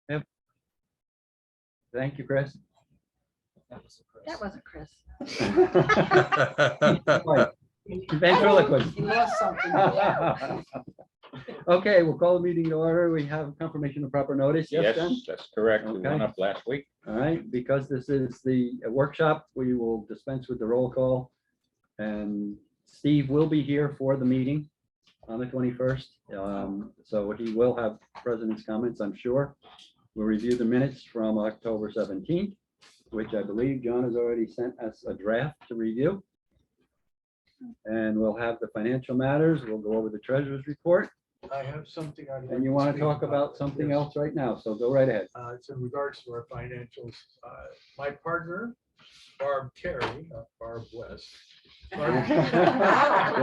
Yep. Thank you, Chris. That wasn't Chris. Ventriloquist. He lost something. Okay, we'll call the meeting to order. We have confirmation of proper notice. Yes, Jen? Yes, that's correct. We went Okay. up last week. All right, because this is the workshop, we will dispense with the roll call. And Steve will be here for the meeting on the 21st. So he will have president's comments, I'm sure. We'll review the minutes from October 17th, which I believe John has already sent us a draft to review. And we'll have the financial matters. We'll go over the treasurer's report. I have something I'd like And you want to speak talk about something Yes. else right now, so go right ahead. It's in regards to our financials. My partner, Barb Carey, Barb West. Barb-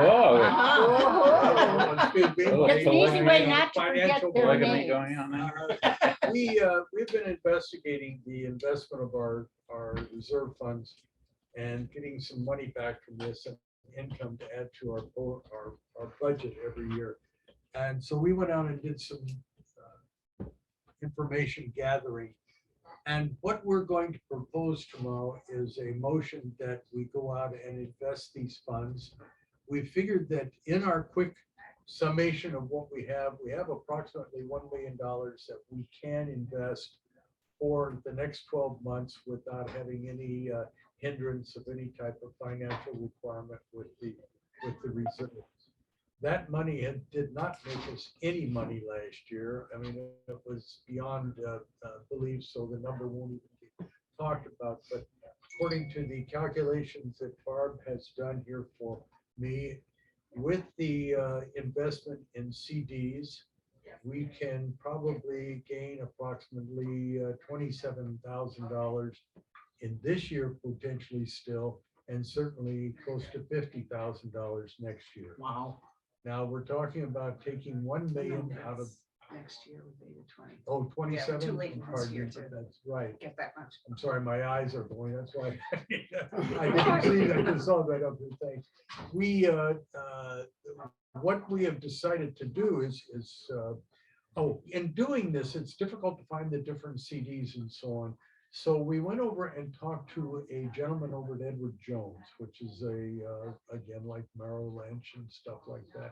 Whoa. Excuse me. Oh, That's an easy way not to forget Financial their Polygamy name. going on there? We've been investigating the investment of our reserve funds and getting some money back from this and income to add to our budget every year. And so we went out and did some information gathering. And what we're going to propose tomorrow is a motion that we go out and invest these funds. We figured that in our quick summation of what we have approximately $1 million that we can invest for the next 12 months without having any hindrance of any type of financial requirement with the reserves. That money did not make us any money last year. I mean, it was beyond belief, so the number won't even be talked about. But according to the calculations that Barb has done here for me, with the investment in CDs, we can probably gain approximately $27,000 in this year potentially still, and certainly close to $50,000 next year. Wow. Now, we're talking about taking 1 million out of, Next year would be the 20. 27. too late in this Pardon year me, to- That's right. Get that much. I'm sorry, my eyes are going, that's why. I didn't see that, I just saw that up there, thanks. We, what we have decided to do is, in doing this, it's difficult to find the different CDs and so on. So we went over and talked to a gentleman over at Edward Jones, which is again, like Merrill Lynch and stuff like that.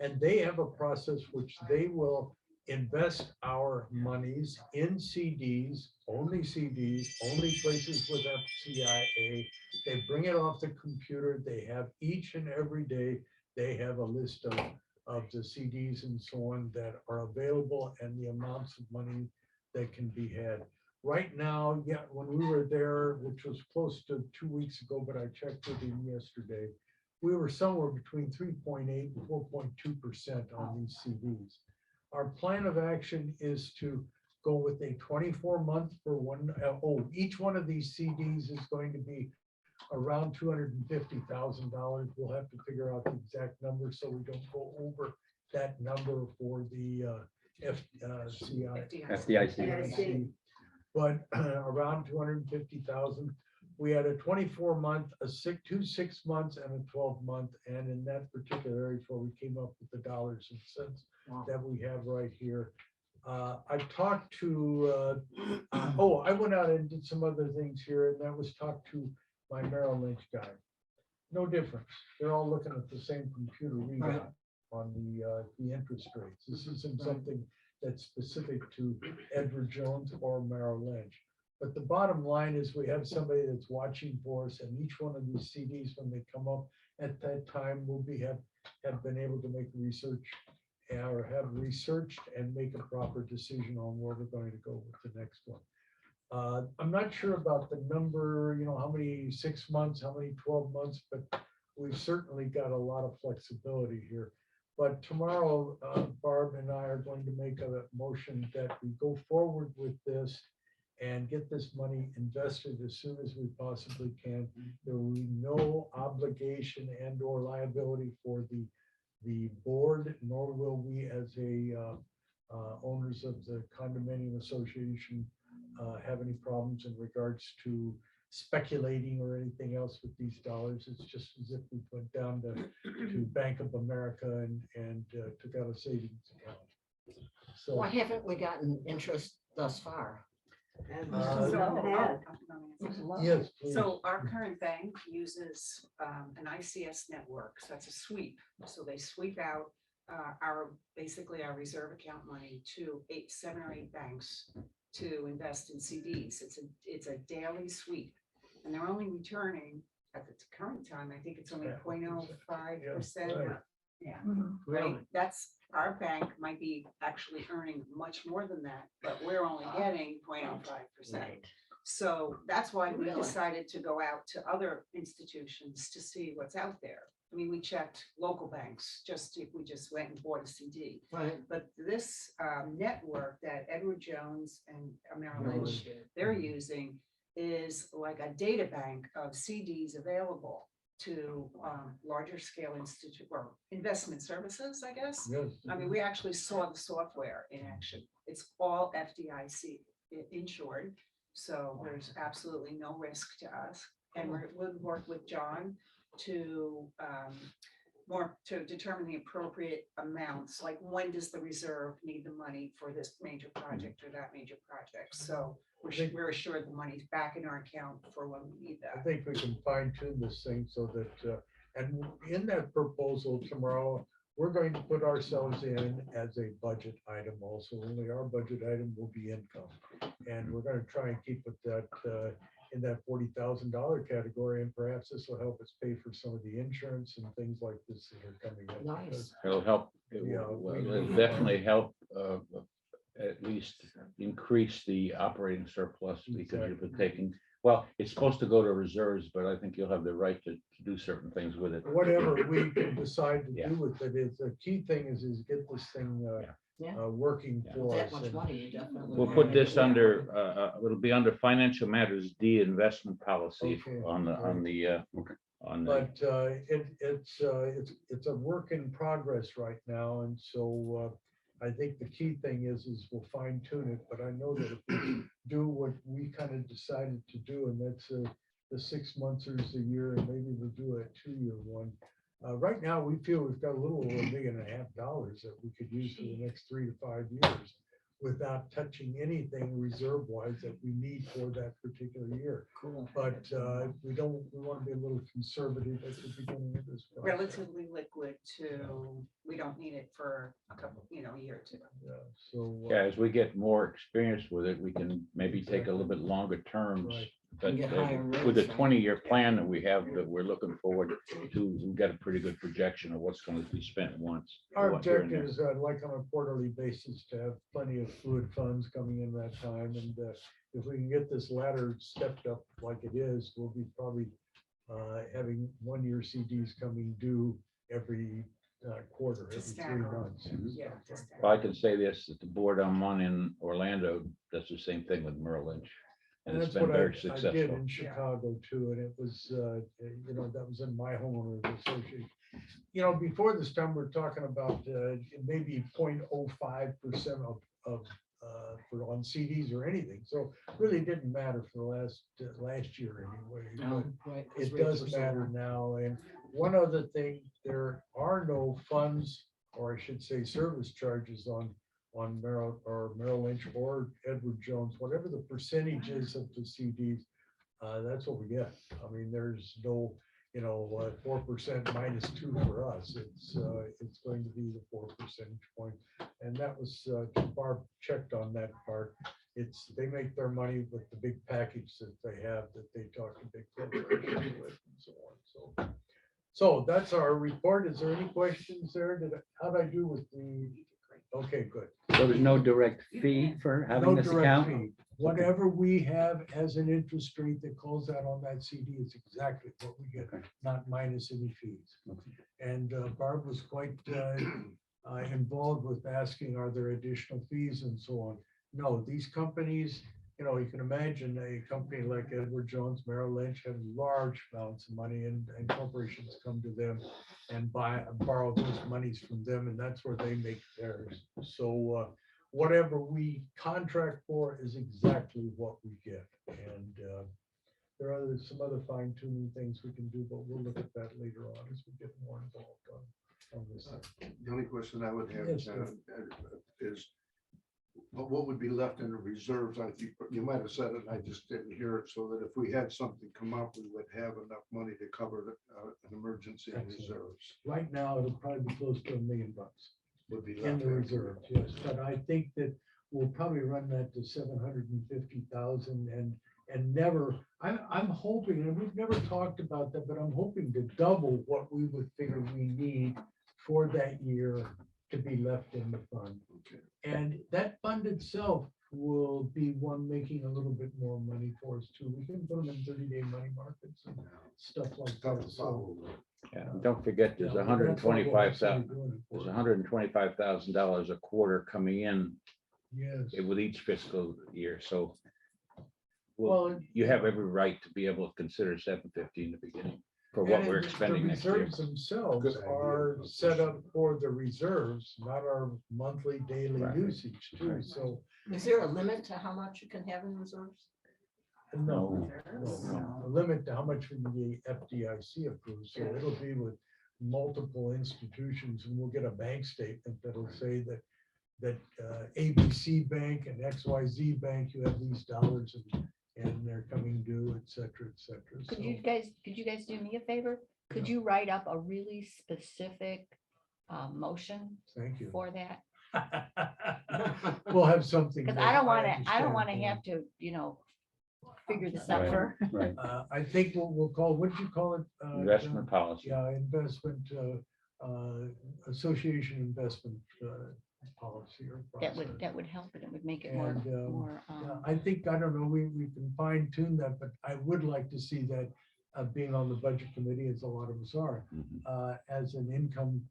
And they have a process which they will invest our monies in CDs, only places with FCIA. They bring it off the computer. They have each and every day, they have a list of the CDs and so on that are available and the amounts of money that can be had. Right now, yeah, when we were there, which was close to 2 weeks ago, but I checked with him yesterday, we were somewhere between 3.8 and 4.2% on these CDs. Our plan of action is to go with a 24-month for one. Each one of these CDs is going to be around $250,000. We'll have to figure out the exact number so we don't go over that number for the FDIC. But around 250,000. We had a 24-month, two 6 months, and a 12-month, and in that particular area, where we came up with the dollars and cents that we have right here. I talked to. I went out and did some other things here, and that was talked to my Merrill Lynch guy. No difference. They're all looking at the same computer readout on the interest rates. This isn't something that's specific to Edward Jones or Merrill Lynch. But the bottom line is we have somebody that's watching for us, and each one of these CDs, when they come up at that time, will have been able to make research or have researched and make a proper decision on where we're going to go with the next one. I'm not sure about the number, how many 6 months, how many 12 months, but we've certainly got a lot of flexibility here. But tomorrow, Barb and I are going to make a motion that we go forward with this and get this money invested as soon as we possibly can. There will be no obligation and or liability for the board, nor will we as owners of the condominium association have any problems in regards to speculating or anything else with these dollars. It's just as if we went down to Bank of America and took out a savings account. So Why haven't we gotten interest thus far. And Uh, so bad. Yes, please. So our current bank uses an ICS network, so that's a sweep. So they sweep out basically our reserve account money to 7 or 8 banks to invest in CDs. It's a daily sweep. And they're only returning, at the current time, I think it's only 0.05%. right. Yeah, Really? right. That's, our bank might be actually earning much more than that, but we're only getting 0.05%. So that's why we Really? decided to go out to other institutions to see what's out there. I mean, we checked local banks, just if we just went and bought a CD. Right. But this network that Edward Jones and Merrill Lynch, they're using is like a data bank of CDs available to larger scale institute or investment services, I guess. Yes. I mean, we actually saw the software in action. It's all FDIC insured, so there's absolutely no risk to us. And we'll work with John to to determine the appropriate amounts, like when does the reserve need the money for this major project or that major project? So we're assured the money's back in our account for when we need I that. think we can fine tune this thing so that, and in that proposal tomorrow, we're going to put ourselves in as a budget item also. Only our budget item will be income. And we're going to try and keep it that, in that $40,000 category, and perhaps this will help us pay for some of the insurance and things like this that are coming up. Nice. because It'll help, Yeah, it'll definitely help, at least increase the operating surplus because you've been taking, well, it's supposed to go to reserves, but I think you'll have the right to do certain things with it. Whatever we can decide to Yeah. do with it is, the key thing is get this thing Yeah. working Yeah. for That us. much and- money, you definitely. We'll put this under, it'll be under financial matters, D, investment policy Okay, on the, on the, on the, But it's a work in progress right now, and so I think the key thing is we'll fine tune it, but I know that if we do what we kind of decided to do, and that's the 6 months or a year, and maybe we'll do a 2-year one. Right now, we feel we've got a little over $1.5 million that we could use for the next 3 to 5 years without touching anything reserve-wise that we need for that particular year. Cool. But we want to be a little conservative at the beginning of this process. Relatively liquid to, we don't need it for a couple, a year or two. Yeah, so. yeah, as we get more experience with it, we can maybe take a little bit longer terms. Right. But Get higher with the rates, right? 20-year plan that we have, that we're looking forward to, we've got a pretty good projection of what's going to be spent once. Our what here and objective there. is, like on a quarterly basis, to have plenty of fluid funds coming in that time. And if we can get this ladder stepped up like it is, we'll be probably having 1-year CDs coming due every quarter, every 3 stagger. months. Yeah. If I can say this, that the board I'm on in Orlando does the same thing with Merrill Lynch. And it's that's been what I very did successful. in Chicago too, and it was, that was in my homeowners association. Before this time, we're talking about maybe 0.05% of for on CDs or anything. So really didn't matter for the last year anyway. No, But right, 'cause it rates does were so matter low. now. And one other thing, there are no funds, or I should say service charges on Merrill Lynch or Edward Jones, whatever the percentage is of the CDs, that's what we get. I mean, there's no, 4% minus 2 for us. It's going to be the 4 percentage point. And that was, Barb checked on that part. They make their money with the big package that they have that they talk to big corporations with and so on. So that's our report. Is there any questions there? How'd I do with the? Okay, good. So there's no direct fee for having No this direct account? fee. Whatever we have as an interest rate that calls out on that CD is exactly what we get, Okay. not minus any fees. Okay. And Barb was quite involved with asking, are there additional fees and so on? No, these companies, you can imagine a company like Edward Jones, Merrill Lynch have large amounts of money, and corporations come to them and borrow those monies from them, and that's where they make theirs. So whatever we contract for is exactly what we get. And there are some other fine tuning things we can do, but we'll look at that later on as we get more involved on this. The only question I would have Yes, is But what would be left in the reserves, I think, you might have said it, and I just didn't hear it, so that if we had something come up, we would have enough money to cover an emergency in Excellent. reserves. Right now, it'll probably be close to $1 million Would be in left the there. reserve, yes, but I think that we'll probably run that to 750,000 and never, I'm hoping, and we've never talked about that, but I'm hoping to double what we would figure we need for that year to be left in the fund. Okay. And that fund itself will be one making a little bit more money for us too. We can put them in 30-day money markets and stuff like Tough that. to So. follow. Yeah, and don't forget, there's yeah, $125,000, that's what we're doing it there's for. $125,000 a quarter coming in Yes. with each fiscal year, so Well, you have every right to be able to consider 750 in the beginning for what and we're the expending next year. reserves themselves Good idea. are set up for the reserves, not our monthly, daily Right. usage too. Right. So, Is there a limit to how much you can have in reserves? no, No. a limit to how much from the FDIC approves. So it'll be with multiple institutions and we'll get a bank statement that'll say that ABC Bank and XYZ Bank, you have these dollars and they're coming due, et cetera, et cetera. Could So, you guys do me a favor? Could you write up a really specific motion thank you. for that? We'll have something. Because that I don't want to understand have to, figure this out Right. for. Right. I think we'll call, what did you call it? Investment policy. Yeah, investment, association investment policy or process. That would help and it would make it more, And, more, Yeah, I think, I don't know, we can fine tune that, but I would like to see that being on the budget committee, as a lot of us are, Mhm. as an income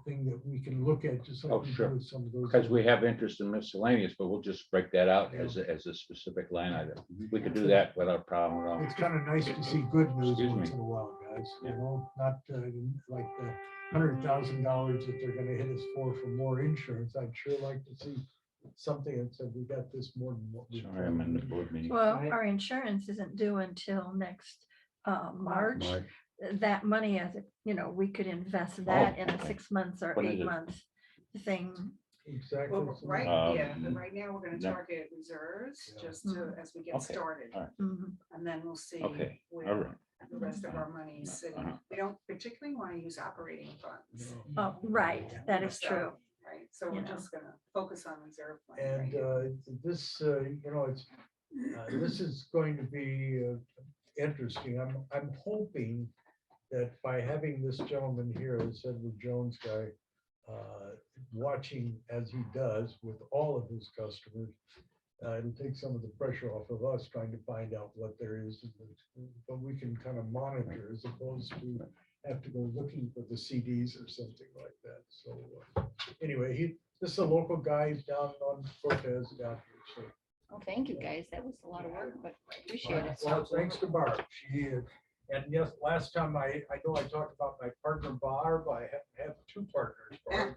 thing that we can look at, just Oh, like we sure. do with some of those. Because we have interest in miscellaneous, but we'll just break that out as a specific line item. We could do that without a problem at all. It's kind of nice to see good news Excuse once me. in a while, guys, you know, not like the $100,000 that they're gonna hit us for more insurance. I'd sure like to see something that said we got this more than what we. Sorry, I'm in the board meeting. Well, Right. our insurance isn't due until next March. March. That money as, we could invest that in a 6 months or When is 8 it? months thing. Exactly. Well, so- right, Um, yeah, but right now we're gonna no. target reserves Yeah. just to, as we get Okay, started. all right. Mhm. And then we'll see Okay, all where right. the rest of our money is sitting. Uh-huh. We don't particularly want to use operating funds, No. Oh, right, that is true. right? So we're You know. just gonna focus on reserve. money And right now. this, it's, this is going to be interesting. I'm hoping that by having this gentleman here, this Edward Jones guy, watching as he does with all of his customers, it'll take some of the pressure off of us trying to find out what there is, but we can kind of monitor as opposed to have to go looking for the CDs or something like that. So anyway, this is a local guy, he's down on Cortez down here, so. Oh, thank you, guys. That was a lot of work, but I appreciate it. Well, thanks to Barb. And yes, last time I know I talked about my partner Barb, I have 2 partners. Barb.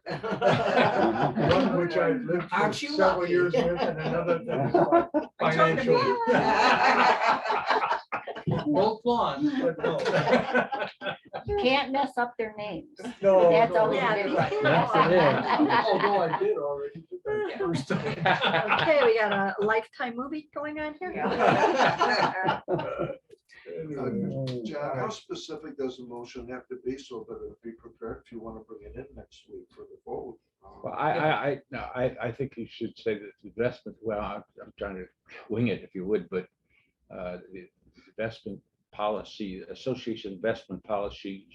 One which I've lived for Aren't you several lucky? years with, and another that is my Are you talking to financial. Both blondes, but no. You can't mess up their names. No, That's no, always no. a big one. Yes, it is. Although I did already. the first time. Okay, we got a Lifetime movie going on here. Anyway. John, how specific does the motion have to be so that it'll be prepared if you want to bring it in next week for the vote? Well, I think you should say that the investment, well, I'm trying to wing it if you would, but the investment policy, association investment policy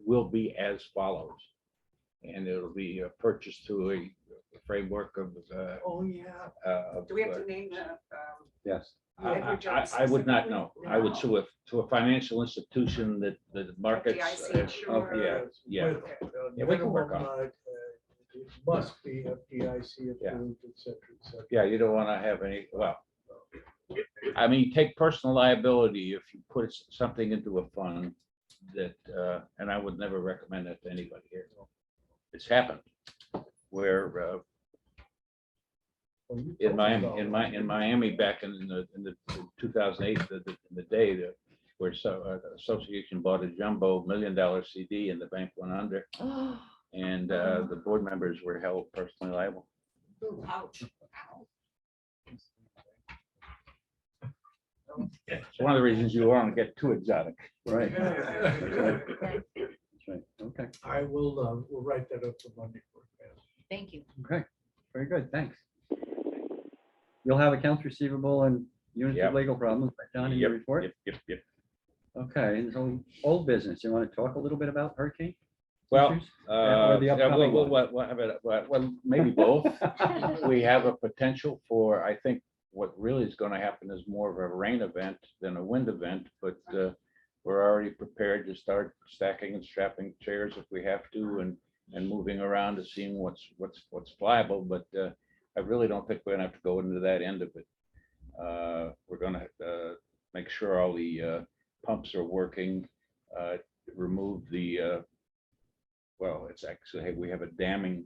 will be as follows. And it'll be purchased through a framework of. Oh, yeah. Do we have to name the, Yes. I would not know. I would sue it to a financial institution that the markets. FDIC insured? Yeah. With, Yeah, we can work on minimum, it must be FDIC Yeah. approved, et cetera, et cetera. Yeah, you don't want to have any, well, I mean, take personal liability if you put something into a fund that, and I would never recommend that to anybody here. It's happened where Well, you in told Miami, me about it. in Miami back in the 2008, the day that where association bought a jumbo $1 million CD and the bank went under, and the board members were held personally liable. Ouch. It's one of the reasons you want to get too exotic. Right. That's right. Okay. That's right. Okay, I will, we'll write that up for Monday. for you. Thank you. okay, very good, thanks. You'll have accounts receivable and units Yep. of legal problems, right, John, in your report? Yep. Okay, and so old business, you want to talk a little bit about hurricane? Well, issues? Or the yeah, upcoming one? well, maybe both. We have a potential for, I think, what really is going to happen is more of a rain event than a wind event, but we're already prepared to start stacking and strapping chairs if we have to, and moving around to seeing what's pliable, but I really don't think we're gonna have to go into that end of it. We're gonna make sure all the pumps are working, remove the, well, it's actually, hey, we have a damming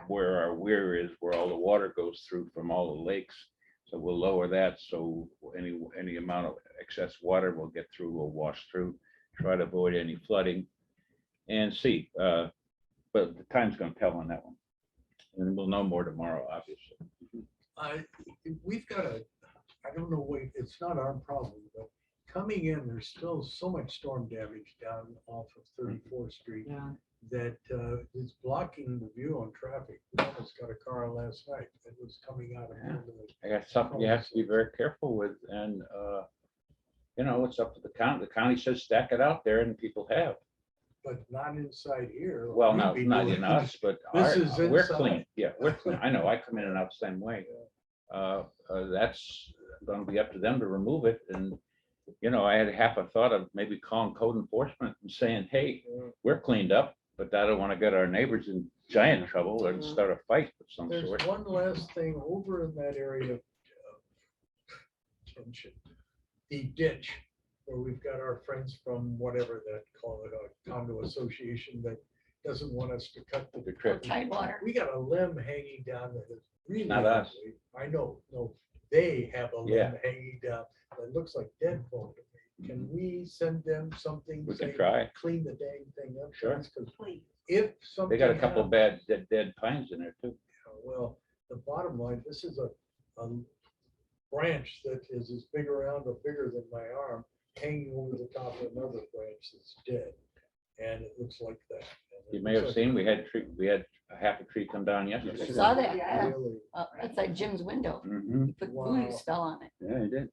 where our weir is, where all the water goes through from all the lakes. So we'll lower that, so any amount of excess water will get through, will wash through, try to avoid any flooding and see. But the time's gonna tell on that one. And we'll know more tomorrow, obviously. We've got I don't know, it's not our problem, but coming in, there's still so much storm damage down off of 34th Street Yeah. that is blocking the view on traffic. We almost got a car last night that was coming out of. Yeah. I got something you have to be very careful with, and it's up to the county. The county says stack it out there, and people have. But not inside here. Well, We'd not be not doing in us, but This is we're inside. clean. Yeah, we're clean. I know. I come in and out the same way. That's going to be up to them to remove it. And I had half a thought of maybe calling code enforcement and saying, "Hey, we're cleaned up, but I don't want to get our neighbors in giant trouble and start a fight of some There's sort." one last thing over in that area of tension. The ditch, where we've got our friends from whatever that, call it a condo association that doesn't want us to cut the trip. Tidewater. We got a limb hanging down that is really. Not us. ugly. I know, no, they have a Yeah. limb hanging down that looks like dead bone to me. Can we send them something? We can say, try. Clean the dang thing up. Sure. Because Please. if They something. got a couple of happens- dead pines in there too. Well, the bottom line, this is a branch that is as big around or bigger than my arm, hanging over the top of another branch that's dead. And it looks like that. And it You may looks have like- seen, we had a half a tree come down yesterday. Saw that. Yeah. Really. Outside Jim's window. Mhm. He put Wow. voodoo spell on it. Yeah, you did.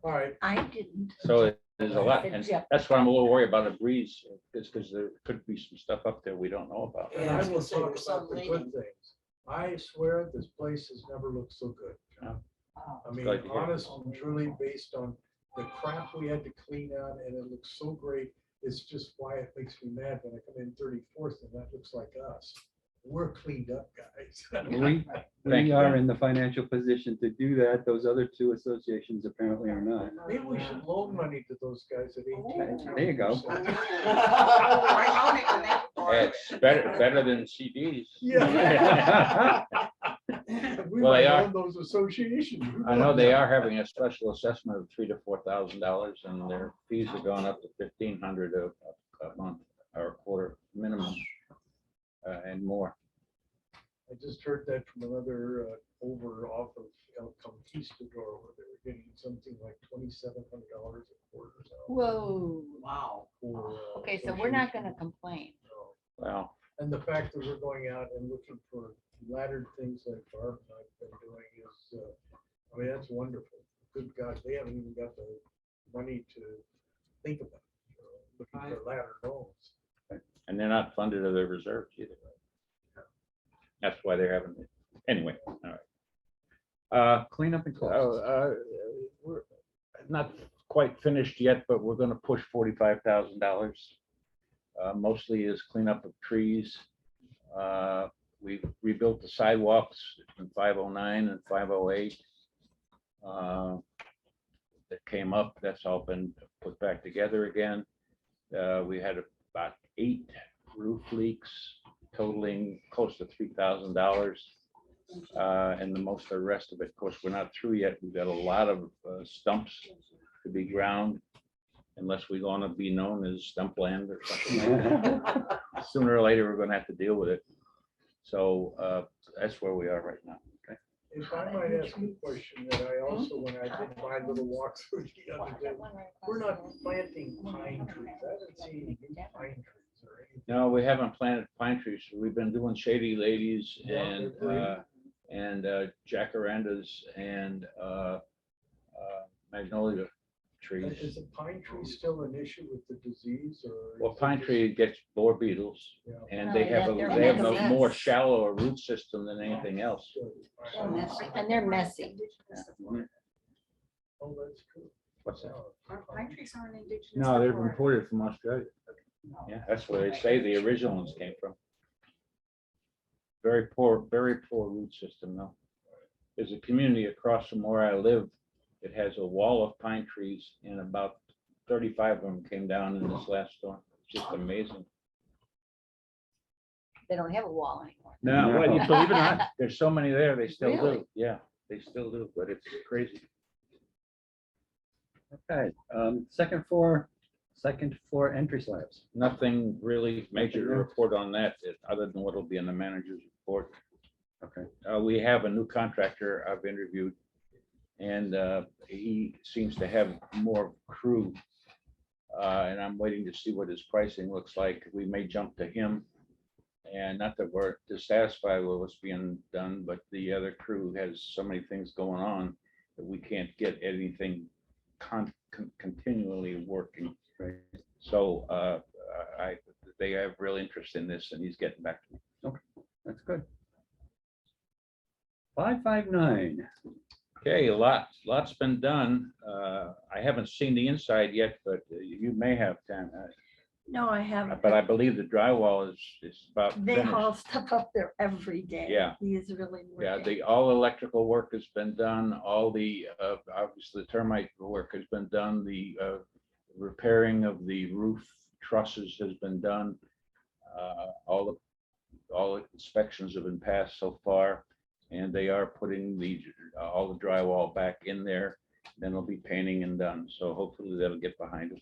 All right, I didn't. So there's a lot, and Yeah. that's why I'm a little worried about a breeze, is because there could be some stuff up there we don't know about. and Yeah, I I was will gonna say, talk there's about some the leaning. good things. I swear this place has never looked so good. I mean, Glad to hear it. honest and truly based on the crap we had to clean out and it looks so great. It's just why it makes me mad when I come in 34th and that looks like us. We're cleaned up, guys. We, Thank we you, are Ben. in the financial position to do that. Those other two associations apparently are not. Maybe we should loan money to those guys at 18. There you go. It's better than CDs. Yeah. We Well, they might are. own those associations. I know they are having a special assessment of $3,000 to $4,000, and their fees are going up to $1,500 a month or a quarter minimum, and more. I just heard that from another over off of El Conquistador, where they were getting something like $2,700 a quarter. now Whoa. Wow. for, Okay, so we're not association. gonna complain. No. Well, And the fact that we're going out and looking for laddered things like Barb and I've been doing is, I mean, that's wonderful. Good God, they haven't even got the money to think about, looking for ladder homes. and they're not funded of their reserves either. That's why they're having it. Anyway, all right. Cleanup and costs. We're not quite finished yet, but we're gonna push $45,000. Mostly is cleanup of trees. We've rebuilt the sidewalks in 509 and 508. That came up, that's all been put back together again. We had about 8 roof leaks totaling close to $3,000. And most of the rest of it, of course, we're not through yet. We've got a lot of stumps to be ground, unless we're gonna be known as stump land or something like that. Sooner or later, we're gonna have to deal with it. So that's where we are right now. If I might ask a question that I also, when I did my little walkthrough the other day, we're not planting pine trees. I haven't seen any new pine trees or anything. No, we haven't planted pine trees. We've been doing shady ladies Yeah, and, they're jacarandas and, magnolia trees. Is a pine tree still an issue with the disease or? Well, is it pine just- tree gets more beetles Yeah. and No, they have a, they're they have a messy. more shallower root system than anything else. They're messy, and they're messy. Indigenous to Florida. Oh, that's cool. What's that? Pine trees aren't indigenous. No, to they're Florida. imported from Australia. Yeah, that's where they say the original ones came from. Very poor root system though. There's a community across from where I live. It has a wall of pine trees and about 35 of them came down in this last storm. It's just amazing. They don't have a wall anymore. No, well, you believe it or not, there's so many there, they still Really? do. Yeah, they still do, but it's crazy. Okay, second floor entry slabs. Nothing really major to report on that, other than what'll be in the manager's report. Okay, We have a new contractor I've interviewed, and he seems to have more crew. And I'm waiting to see what his pricing looks like. We may jump to him. And not that we're dissatisfied with what's being done, but the other crew has so many things going on that we can't get anything continually working. Right. So they have real interest in this, and he's getting back to me. that's good. 559. Okay, lots been done. I haven't seen the inside yet, but you may have, Tam. No, I haven't. But I believe the drywall is about They finished. haul stuff up there every day. Yeah. He is really Yeah, working. all electrical work has been done, all the, obviously the termite work has been done, the repairing of the roof trusses has been done. All the inspections have been passed so far, and they are putting all the drywall back in there. Then it'll be painting and done, so hopefully that'll get behind us.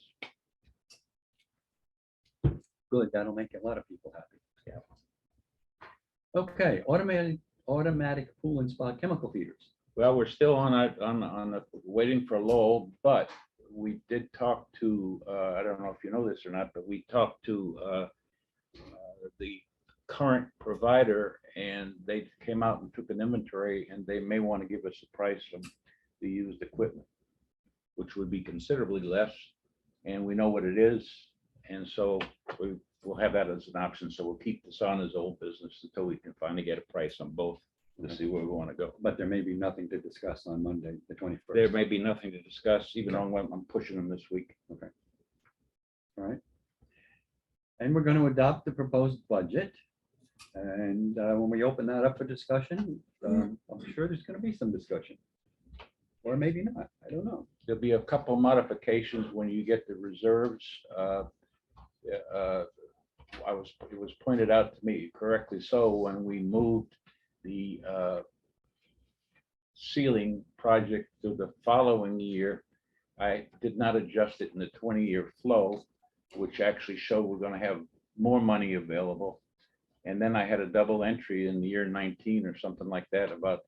Good, that'll make a lot of people happy. Yeah. Okay, automatic pool and spa chemical feeders. Well, we're still waiting for Lowell, but we did talk to, I don't know if you know this or not, but we talked to the current provider, and they came out and took an inventory, and they may want to give us a price on the used equipment, which would be considerably less, and we know what it is, and so we'll have that as an option. So we'll keep this on as old business until we can finally get a price on both to see where we want to go. But there may be nothing to discuss on Monday, the 21st. There may be nothing to discuss, even though I'm pushing them this week. All right. And we're going to adopt the proposed budget. And when we open that up for discussion, I'm sure there's going to be some discussion. Or maybe not, I don't know. There'll be a couple modifications when you get the reserves. It was pointed out to me correctly so when we moved the ceiling project to the following year, I did not adjust it in the 20-year flow, which actually showed we're going to have more money available. And then I had a double entry in the year 19 or something like that about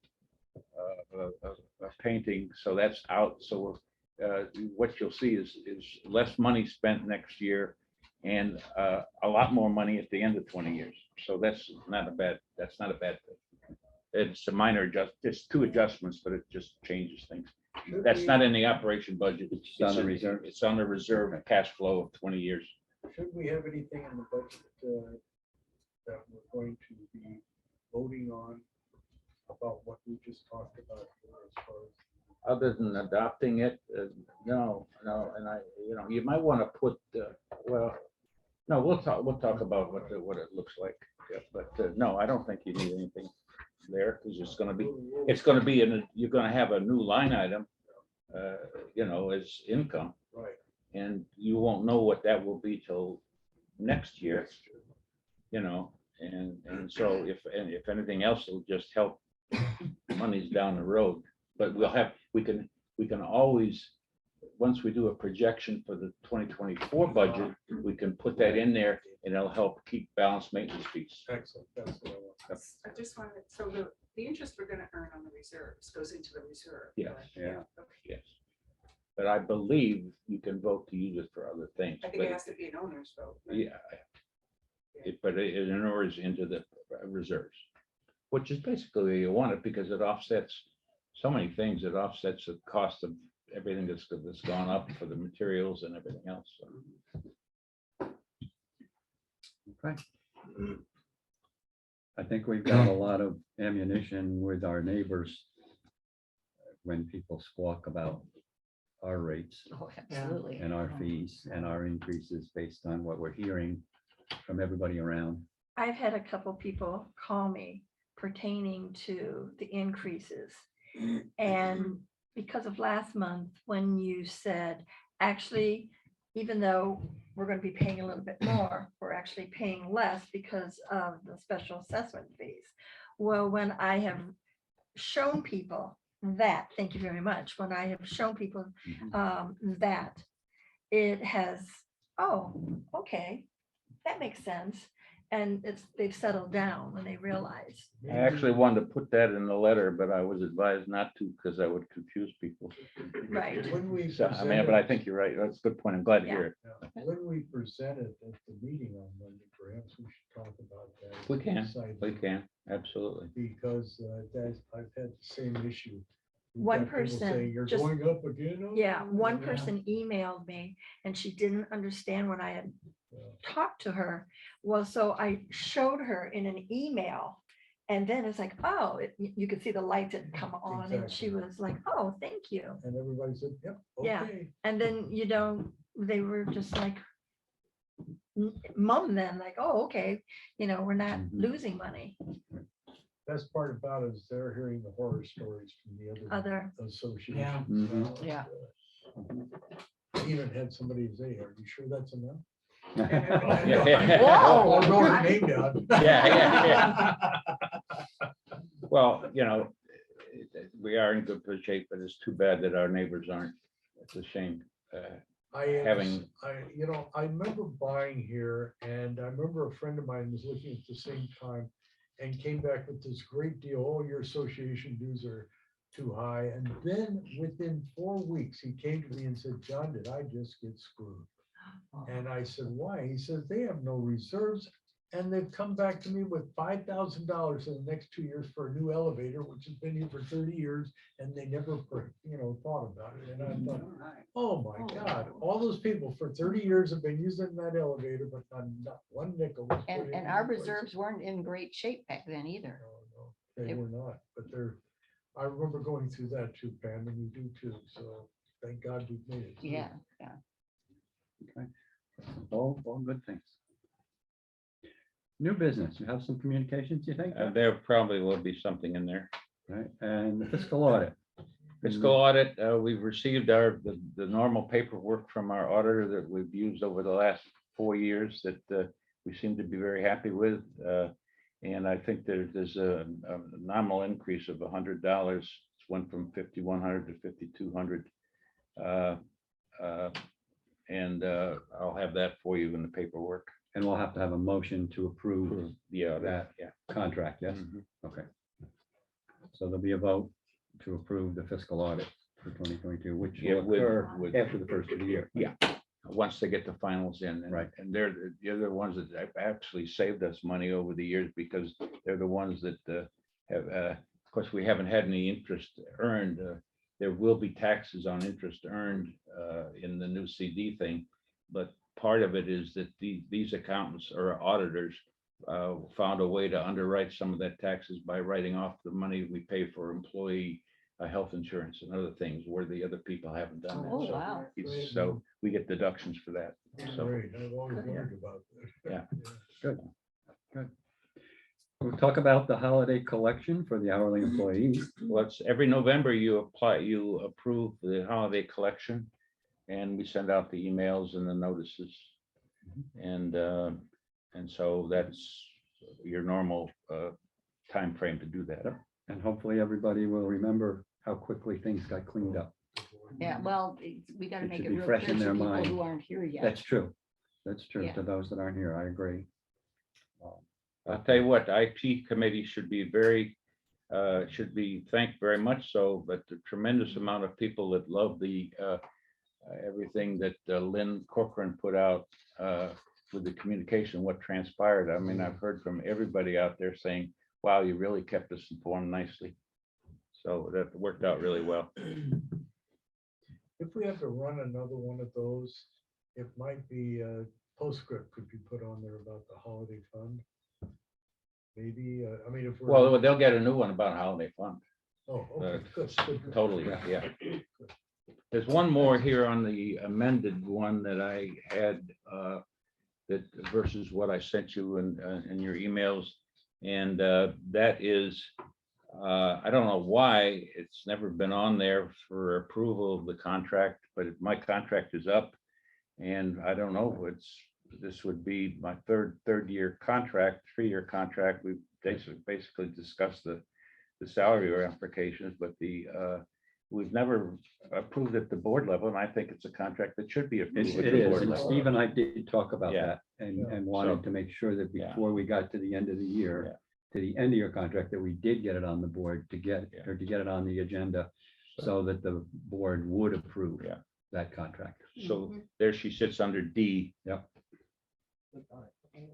a painting. So that's out. So what you'll see is less money spent next year and a lot more money at the end of 20 years. So that's not a bad thing. It's a minor just two adjustments, but it just changes things. That's not in the operation budget. It's on the reserve. It's on the reserve cash flow of 20 years. Should we have anything in the budget that we're going to be voting on about what we just talked about here as far as? Other than adopting it, no, and you might want to put, no, we'll talk about what it looks like. Yeah, but no, I don't think you need anything there because you're going to have a new line item, as income, Right. and you won't know what that will be till next year, and so if anything else, it'll just help monies down the road. But we can always, once we do a projection for the 2024 budget, we can put that in there and it'll help keep balanced maintenance fees. Excellent. That's what I want. I just wanted, so The interest we're gonna earn on the reserves goes into the reserve. Yes, correct? yeah. Okay. Yes. But I believe you can vote to use it for other things. I think but it has to be an owner's vote. right? Yeah. But it inures into the reserves, which is basically where you want it because it offsets so many things. It offsets the cost of everything that's gone up for the materials and everything else. So. Okay. I think we've got a lot of ammunition with our neighbors when people squawk about our rates Oh, absolutely. and our fees and our increases based on what we're hearing from everybody around. I've had a couple people call me pertaining to the increases. And because of last month, when you said, actually, even though we're going to be paying a little bit more, we're actually paying less because of the special assessment fees. Well, when I have shown people that, thank you very much, when I have shown people that it has, oh, okay, that makes sense. And they've settled down when they realize. I actually wanted to put that in the letter, but I was advised not to because I would confuse people. Right. When we So, I present mean, but I it- think you're right. That's a good point. I'm glad to hear it. yeah, when we present it at the meeting on Monday, perhaps we should talk about that. We can, Side we note, can, absolutely. Because I've had the same issue. We've One got people person saying, You're just- going up again? Oh, Yeah, one yeah." person emailed me and she didn't understand what I had Yeah. talked to her. Well, so I showed her in an email. And then it's like, oh, you could see the lights had come on and she Exactly. was like, oh, thank you. And everybody said, yep, Yeah. okay. And then, they were just like, mum then like, oh, okay, we're not Mhm. losing money. Best part about it is they're hearing the horror stories from the other associations. Yeah. Mhm. and, Yeah. I even had somebody say, are you sure that's enough? Yeah. Whoa. I'll wrote his name down. Yeah. Well, we are in good shape, but it's too bad that our neighbors aren't. It's a shame. Having- I remember buying here and I remember a friend of mine was looking at the same time and came back with this great deal. Oh, your association dues are too high. And then within 4 weeks, he came to me and said, John, did I just get screwed? And I said, why? He says, they have no reserves. And they've come back to me with $5,000 in the next 2 years for a new elevator, which has been here for 30 years. And they never, thought about it. And I thought, oh my God, all those people for 30 years have been using that elevator, but not one nickel. was put And in our place. reserves weren't in great shape back then either. No, they They- were not, but I remember going through that too, Pam, and you do too. So thank God we made it. through. Yeah. All good things. New business, you have some communications, you think? There probably will be something in there. Right, and the fiscal audit. Fiscal audit, we've received the normal paperwork from our auditor that we've used over the last 4 years that we seem to be very happy with. And I think there's a nominal increase of $100. It's went from 5,100 to 5,200. And I'll have that for you in the paperwork. And we'll have to have a motion to approve Yeah, that yeah. contract, yes? Mhm. Okay. So there'll be a vote to approve the fiscal audit for 2022, which Yeah, will occur after the first of the year. Yeah, once they get the finals in. Right. And they're the ones that have actually saved us money over the years because they're the ones that have, of course, we haven't had any interest earned. There will be taxes on interest earned in the new CD thing. But part of it is that these accountants or auditors found a way to underwrite some of that taxes by writing off the money we pay for employee health insurance and other things where the other people haven't done that. Oh, So wow. so we get deductions for that. So Great, I've always wondered about that. Yeah. We'll talk about the holiday collection for the hourly employees. every November you approve the holiday collection. And we send out the emails and the notices. And so that's your normal time frame to do that. And hopefully everybody will remember how quickly things got cleaned up. Yeah, well, we gotta It make should it be real fresh clear in to their people mind. who aren't here yet. That's true. That's true Yeah. to those that aren't here. I agree. I'll tell you what, IT committee should be very should be thanked very much so, but the tremendous amount of people that love the everything that Lynn Corcoran put out with the communication, what transpired. I mean, I've heard from everybody out there saying, wow, you really kept us informed nicely. So that worked out really well. If we have to run another one of those, it might be a postscript could be put on there about the holiday fund. Maybe, I mean, if we're. Well, they'll get a new one about holiday fund. Oh, okay, good, good. Totally, yeah. There's one more here on the amended one that I had, that versus what I sent you in your emails. And that is, I don't know why it's never been on there for approval of the contract, but my contract is up. And I don't know, this would be my third year contract, 3-year contract. We basically discussed the salary ramifications, but we've never approved at the board level, and I think it's a contract that should be approved. at It the is, board and level. Steve and I did talk about Yeah. that and Yeah. wanted So- to make sure that Yeah. before we got to the end of the year, to the end of your contract, that we did get it on the board to get it on the agenda so that the board would approve Yeah. that contract. So there she sits under D. Yep.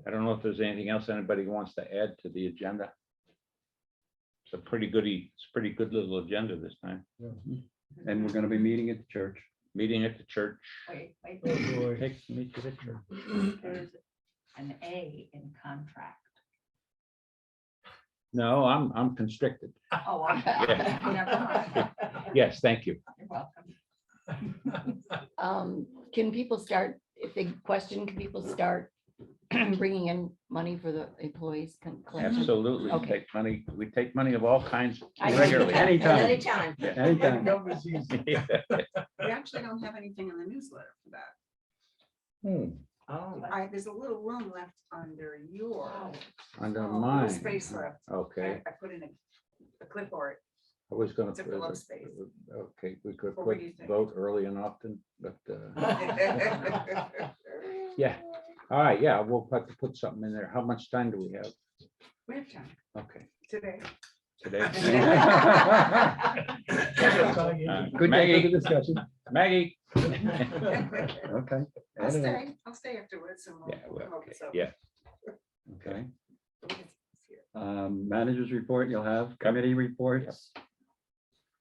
I don't know if there's anything else anybody wants to add to the agenda. It's a pretty good little agenda this time. And we're gonna be meeting at the church. Meeting at the church. Wait, wait, Oh, boy. Take me to the church. there's an A in contract. No, I'm constricted. Oh, okay. Yeah. Never mind. Yes, thank you. You're welcome. Can people start, if they question, can people start bringing in money for the employees? collection? Absolutely. Okay. We take money of all kinds I know. regularly. Anytime, Anytime. anytime. Numbers easy. We actually don't have anything in the newsletter for that. Hmm, Oh, There's a little room left under your. Under little mine. Space left. Okay, I put in a clipboard. I was gonna. It's a pillow space. Okay, we could What would you think? vote early and often, but yeah. All right, yeah, we'll have to put something in there. How much time do we have? We have time Okay, today. today. Good day Maggie. for the discussion. Maggie. Okay. Add it in. I'll stay afterwards and Yeah, we'll well, come up okay, with something. yeah. Okay. Okay. Managers report, you'll have committee reports.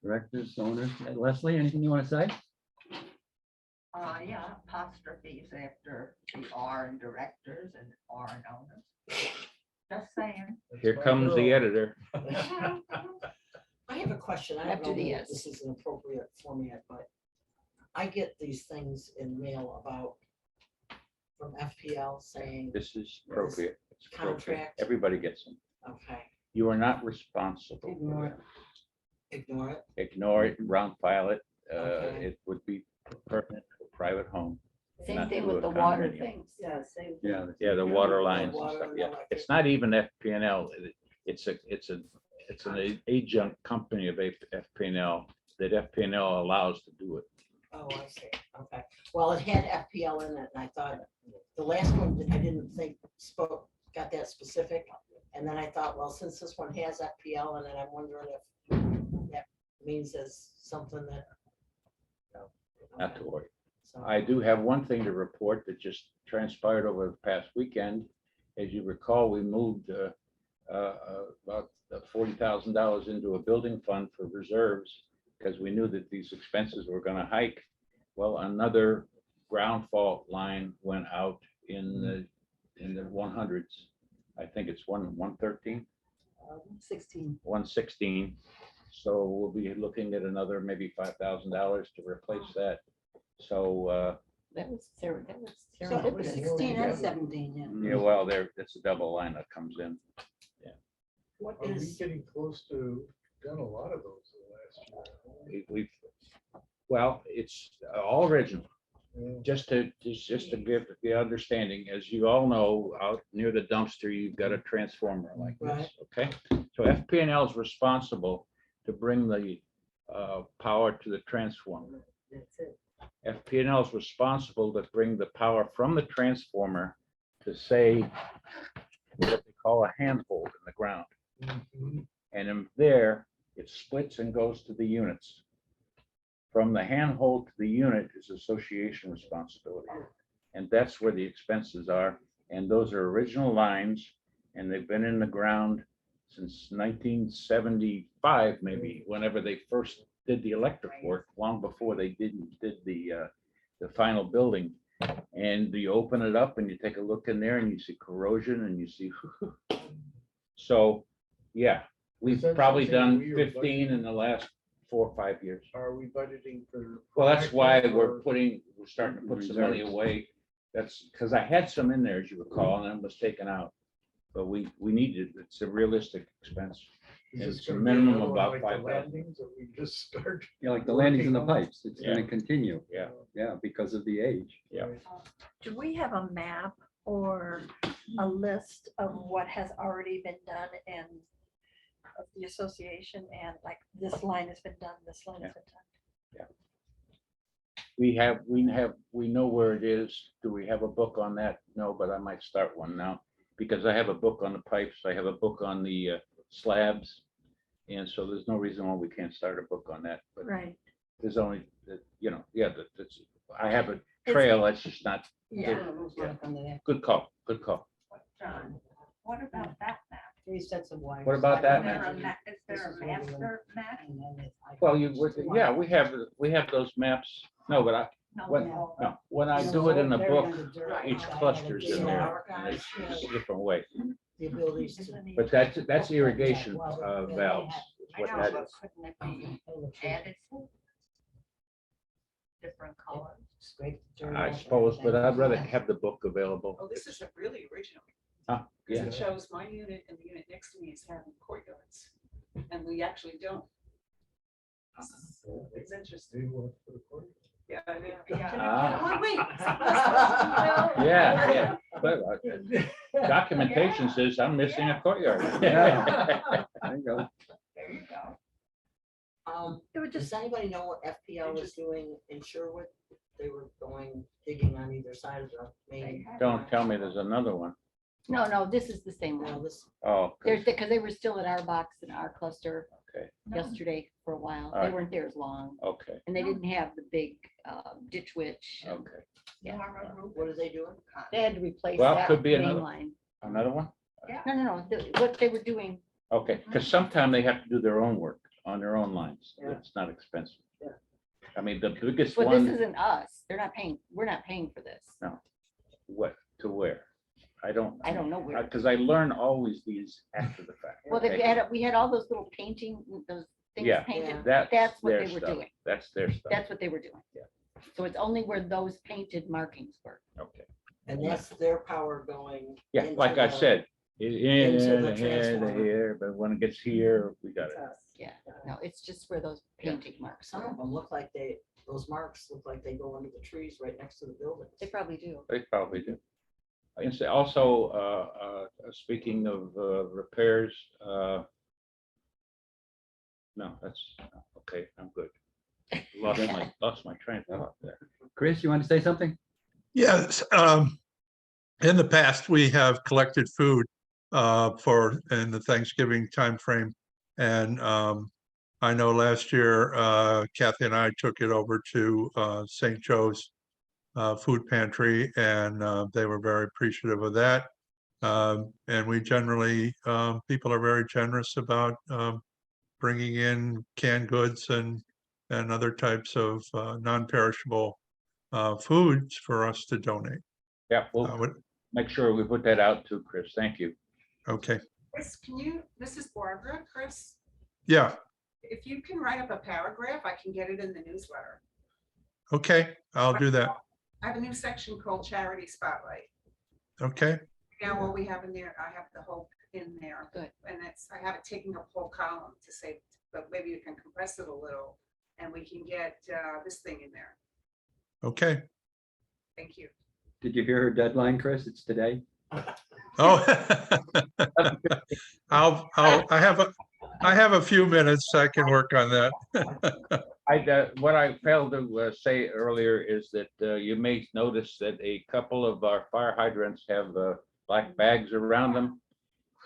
Directors, owners. Leslie, anything you want to say? Yeah, apostrophes after the R in directors and R in owners. Just saying. Here comes the editor. I have a question. I don't After know the if S. this is an appropriate format, but I get these things in mail about from FPL saying, This is appropriate. It's appropriate. Contract. Everybody gets them. okay, You are not responsible. Ignore for it. them. ignore it. Ignore it, round file it. Okay. It would be pertinent to a private home. Same Not thing to with a the water condominium. things. Yeah, same. Yeah. Yeah, the water lines and water stuff. and Yeah, electric. it's not even FPNL. It's an adjunct company of FPNL that FPNL allows to do it. Oh, I see. Okay. Well, it had FPL in it and I thought the last one, I didn't think got that specific. And then I thought, well, since this one has FPL in it, I'm wondering if that means there's something that. Not to worry. So- I do have one thing to report that just transpired over the past weekend. As you recall, we moved about $40,000 into a building fund for reserves because we knew that these expenses were going to hike. Well, another ground fault line went out in the 100s. I think it's 113. 16. 116. So we'll be looking at another maybe $5,000 to replace that. So That was Sarah, that was So it was serendipitous. 16 and 17, yeah. yeah, well, it's a double line that comes in. What Are we is, getting close to, done a lot of those last We've well, it's all original. year? Just to give the understanding, as you all know, out near the dumpster, you've got a transformer like this, okay? So FPNL is responsible to bring the power to the transformer. that's it. FPNL is responsible to bring the power from the transformer to say what they call a handhold in the ground. Mhm. And in there, it splits and goes to the units. From the handhold to the unit is association responsibility. And that's where the expenses are. And those are original lines, and they've been in the ground since 1975, maybe, whenever they first did the electric work, long before they did the final building. And you open it up and you take a look in there and you see corrosion and you see, so, yeah, we've Is that probably something done we are 15 in the last 4 or 5 years. Are we budgeting for? Well, that's why proactive we're or- starting to put some money Reserves. away. That's because I had some in there, as you recall, and then it was taken out. But we needed, it's a realistic expense. Is It's this a gonna be minimum another one about like the 5,000. landings that we just start? Yeah, like the landings and the Working on- pipes, it's gonna continue. Yeah. Yeah, because of the age. Yeah. Right. Do we have a map or a list of what has already been done and of the association and like this line has been done, this line has been done? We know where it is. Do we have a book on that? No, but I might start one now, because I have a book on the pipes, I have a book on the slabs. And so there's no reason why we can't start a book on that, but Right, there's only, that's, I have a trail, that's just not, yeah. good call, good call. John, what about that map? 3 sets of wires. What about that Is there map? a Is there a master map? Well, we have those maps. No, but when I do it in the book, each cluster's in there, and it's a different way. The abilities to. But that's irrigation valves, is I what know, that but is. couldn't it be added? Different colors. I suppose, but I'd rather have the book available. Oh, this is a really original. Huh, Because yeah, it shows my unit and the unit next to me is having courtyards. And we actually don't. It's interesting. Do you want to put a quarter? Yeah. Ah. Oh, wait. yeah. But documentation says I'm missing a courtyard. Yeah. There you go. There you go. It would Does just, anybody know what FPL was doing in Sherwood? They were going digging on either side of the main. Don't tell me there's another one. No, this is the same Well, one. this, Oh, 'cause- There's, because they were still at our box and our cluster okay, yesterday for a while. They Alright. weren't there as long. okay, And they didn't have the big ditch witch. okay. Yeah. what are they doing? They had to replace Well, that could be main another- line. Another one? No. What they were doing, Okay, because sometimes they have to do their own work on their own lines. Yeah. It's not expensive. Yeah. I mean, the biggest but this one, isn't us. They're not paying, we're not paying for this. what, to where? I don't. I don't know where. Because I learn always these after the fact. Well, okay? we had all those little painting, those things Yeah. painted. That's That's what their they were stuff. doing. That's their stuff. That's what they were doing. Yeah. So it's only where those painted markings were. Okay. And that's their power going. Yeah, into like I the- said, into the here, transformer. here, but when it gets here, we got it. Yeah, no, it's just where those painting marks Some are. of them look like those marks look like they go into the trees right next to the buildings. They probably do. They probably do. I can say also, speaking of repairs, no, that's, okay, I'm good. Lost my train of thought there. Chris, you want to say something? Yes, in the past, we have collected food for in the Thanksgiving timeframe. And I know last year, Kathy and I took it over to St. Joe's Food Pantry, and they were very appreciative of that. And we generally, people are very generous about bringing in canned goods and other types of non-perishable foods for us to donate. Yeah, we'll make sure we put that out too, Chris. Thank you. Okay, Chris, this is Barbara, Chris. yeah, If you can write up a paragraph, I can get it in the newsletter. okay, I'll do that. I have a new section called Charity Spotlight. Okay, Now, what we have in there, I have the whole in there. Good. And I have it taking up whole column to say, but maybe you can compress it a little and we can get this thing in there. okay. Thank you. Did you hear her deadline, Chris? It's today. Oh. I have a few minutes. I can work on that. What I failed to say earlier is that you may notice that a couple of our fire hydrants have black bags around them.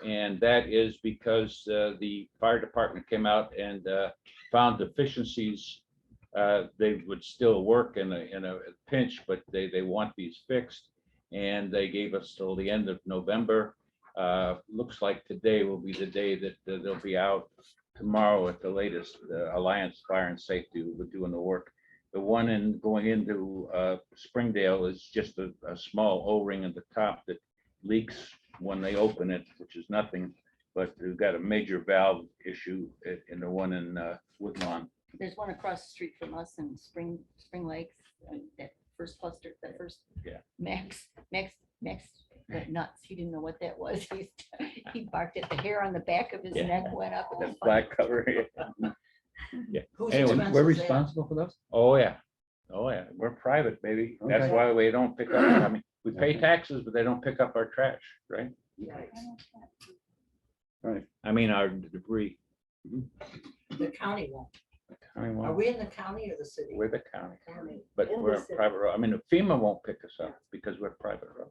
And that is because the fire department came out and found deficiencies. They would still work in a pinch, but they want these fixed. And they gave us till the end of November. Looks like today will be the day that they'll be out. Tomorrow at the latest, Alliance Fire and Safety will be doing the work. The one going into Springdale is just a small O-ring at the top that leaks when they open it, which is nothing. But we've got a major valve issue in the one in Woodlawn. There's one across the street from us in Spring Lakes, that first cluster, that first. Yeah. Max went nuts. He didn't know what that was. He barked at the hair on the back of his Yeah. neck went up. It was That funny. black cover. Whose Anyway, expense We're is that? responsible for those? Oh, yeah. Oh, yeah. We're private, baby. That's Okay. why we don't pick up. I mean, we pay taxes, but they don't pick up our trash, right? Right. I mean, our debris. The county won't. I mean, Are well, we in the county or the city? we're the county, County. but In the we're a city. private road. I mean, FEMA won't pick us up because we're private road.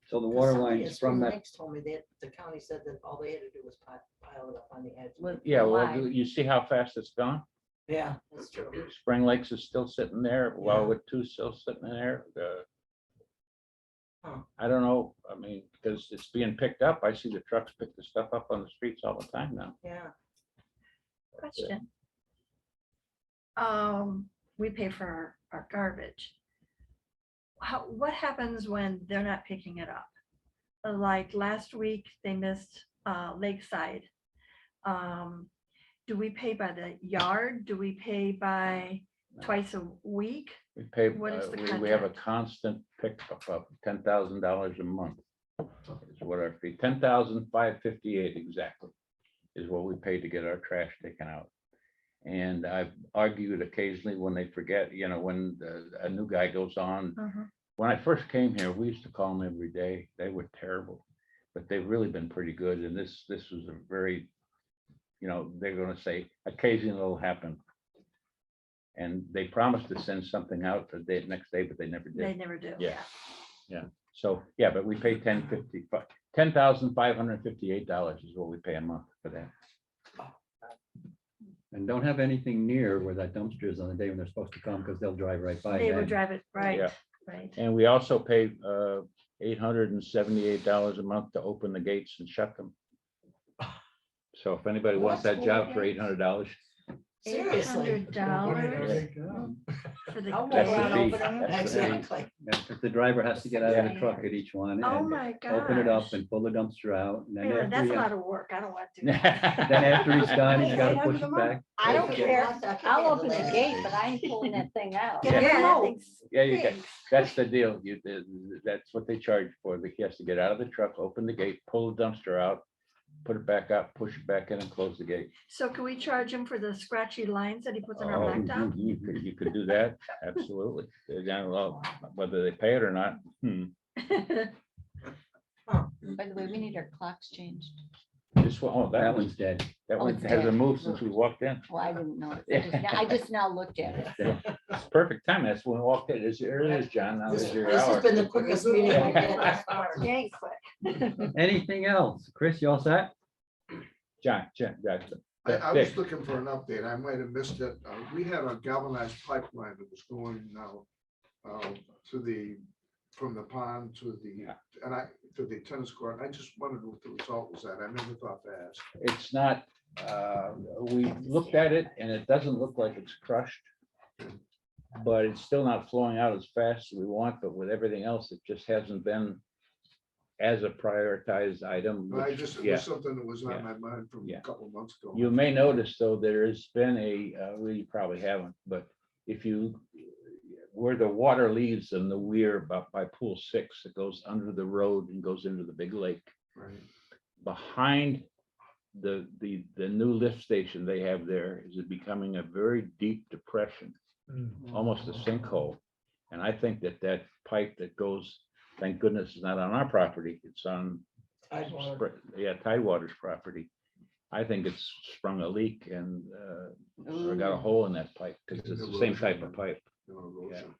So the 'Cause water somebody in lines Spring from that, Lakes told me that the county said that all they had to do was pile it up on the edge. With Yeah, the well, line. you see how fast it's gone? Yeah, that's true. Spring Lakes is still sitting there, Yeah. Wildwood Two still sitting there. Huh. I don't know, I mean, because it's being picked up. I see the trucks pick the stuff up on the streets all the time now. Yeah. Question. We pay for our garbage. What happens when they're not picking it up? Like last week, they missed Lakeside. Do we pay by the yard? Do we pay by twice a week? We pay, What is the we have a contract? constant pickup of $10,000 a month. Is what our fee, $10,558 exactly is what we pay to get our trash taken out. And I've argued occasionally when they forget, when a new guy goes on. When I first came here, we used to call them every day. They were terrible, but they've really been pretty good. And this was a very, they're gonna say occasionally it'll happen. And they promised to send something out the next day, but they never They did. never do. Yeah. So, yeah, but we pay $10,558 is what we pay a month for that. and don't have anything near where that dumpster is on the day when they're supposed to come, because they'll drive right by. They then. would drive it, right, Yeah. right. And we also pay $878 a month to open the gates and shut them. So if anybody wants that job for $800, Seriously. $800 for the I'll That's go the around fee. opening them. That's the fee. Exactly. Yeah, if the driver has to get out of the truck at each one Oh and my open it up gosh. and pull the dumpster out. And then Wait a minute, after That's a he- lot of work. I don't want to do that. then after he's done, he's gotta Wait, push it back. I don't Take it. care. I'll I'll open the gate, but I ain't pulling that thing out. Yeah, Yeah. that thing's Yeah, you can. big. That's the deal. That's what they charge for. He has to get out of the truck, open the gate, pull the dumpster out, put it back up, push it back in and close the gate. So can we charge him for the scratchy lines that he puts on our Oh, blacktop? You could do that. Absolutely. Well, whether they pay it or not. By the way, we need our clocks changed. This one, oh, That that one's dead. that Oh, one it's hasn't dead. moved since we walked in. Well, I didn't know. I just now looked at it. It's perfect time. That's when we walked in. There it is, John. Now This there's your this has hour. been the quickest meeting we've had thus far. You ain't quick. Anything else? Chris, you all set? John, I was Dick. looking for an update. I might have missed it. We had a galvanized pipeline that was going now from the pond to the tennis court. I just wondered what the result was at. I never thought to ask. It's not, we looked at it and it doesn't look like it's crushed. But it's still not flowing out as fast as we want, but with everything else, it just hasn't been as a prioritized item. But which- it yeah. was something that was Yeah. on my mind from Yeah. a couple of months ago. You may notice, though, there has been well, you probably haven't, but where the water leaves and the weir about by pool 6, it goes under the road and goes into the big lake. Right. Behind the new lift station they have there is it becoming a very deep depression, almost a sinkhole. And I think that pipe that goes, thank goodness it's not on our property, it's on Tidewater's property. I think it's sprung a leak and or got a hole in that pipe because it's the same type of pipe. No erosion.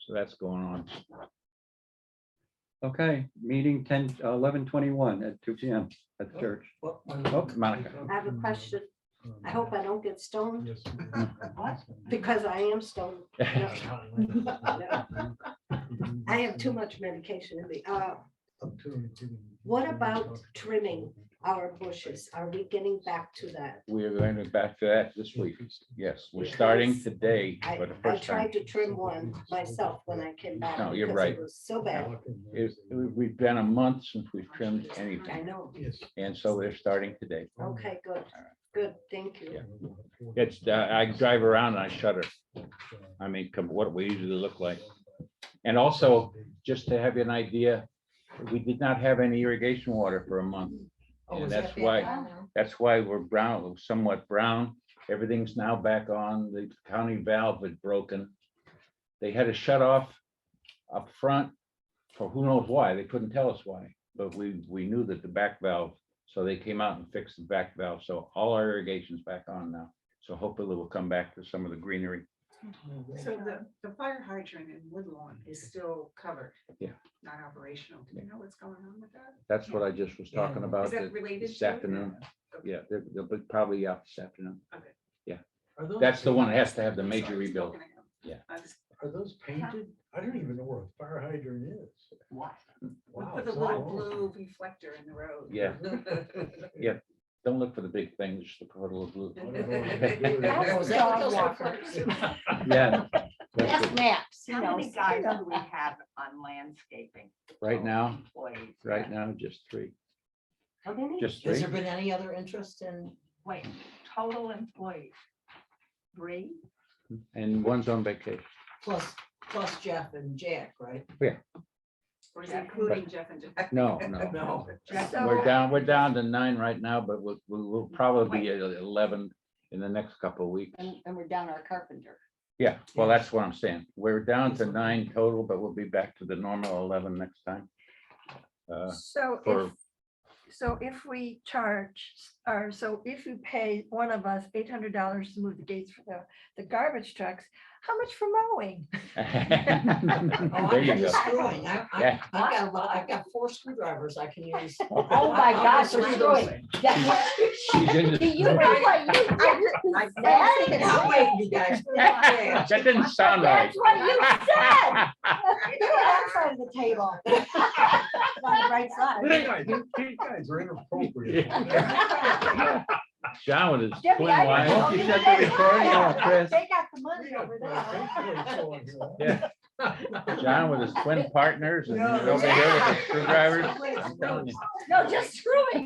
So that's going on. Okay, meeting 11/21 at 2 p.m. at the church. Well, Oh, Monica. Um, I have a question. I hope I don't get stoned Yes. What? because I am stoned. I have too much medication in me. What about trimming our bushes? Are we getting back to that? We are going to back to that this week. Yes, we're starting today for the I first time. tried to trim one myself when I came back. No, you're because it right. was so bad. We've been a month since we've trimmed I anything, know. Yes. and so we're starting today. Okay, good, good, thank you. Yeah. It's, I drive around and I shudder. I mean, what we usually look like. And also, just to have you an idea, we did not have any irrigation water for a month. Oh, And is that's that why, bad? that's why we're brown, somewhat brown. Everything's now back on. The county valve had broken. They had to shut off up front for who knows why. They couldn't tell us why, but we knew that the back valve, so they came out and fixed the back valve. So all our irrigation's back on now. So hopefully we'll come back to some of the greenery. So the fire hydrant in Woodlawn is still covered. Yeah. Not operational. Do you know what's going on with that? That's what I just was talking about Is that related this to it? afternoon. Yeah, they'll be probably out this afternoon. Are those That's the one that painted? has to have the major Sorry, rebuild. spoken of. Yeah. I was- Are those painted? I don't even know where a fire hydrant is. What? Wow. With a so little long. blue reflector in the road. Yeah. Yeah, don't look for the big things, just look for a little blue. I don't know what to do with it. Oh, is that what those Dog look like? Yeah. That's maps, you How know. many guys do we have on landscaping? Right now, Employees. right now, just three, How many? just Has three. there been any other interest in? Wait, total employees? 3? And one's on vacation. Plus Jeff and Jack, right? Or is it including Jeff and Jack? No, No. So- we're down to 9 right now, but we'll probably be at 11 in the next couple of weeks. And we're down our carpenter. Yeah, well, that's what I'm saying. We're down to 9 total, but we'll be back to the normal 11 next time. So for- if we charge, or so if you pay one of us $800 to move the gates for the garbage trucks, how much for mowing? Oh, There I'm you into go. screwing. Yeah. I've got 4 screwdrivers I can use. Oh my gosh, I'll we're use those. screwing. Yeah. She's in Do you the- know what you did? I'll wait, you guys. That didn't sound right. That's what you said. You're on that side of the table. On the right side. You guys are inappropriate. John with his Jimmy, twin I wives. didn't Hope you know shut you the recording guys- off, Chris. They got the money over there. Yeah. John with his twin partners and he's over here with the screwdrivers. I'm telling you. No, just screwing.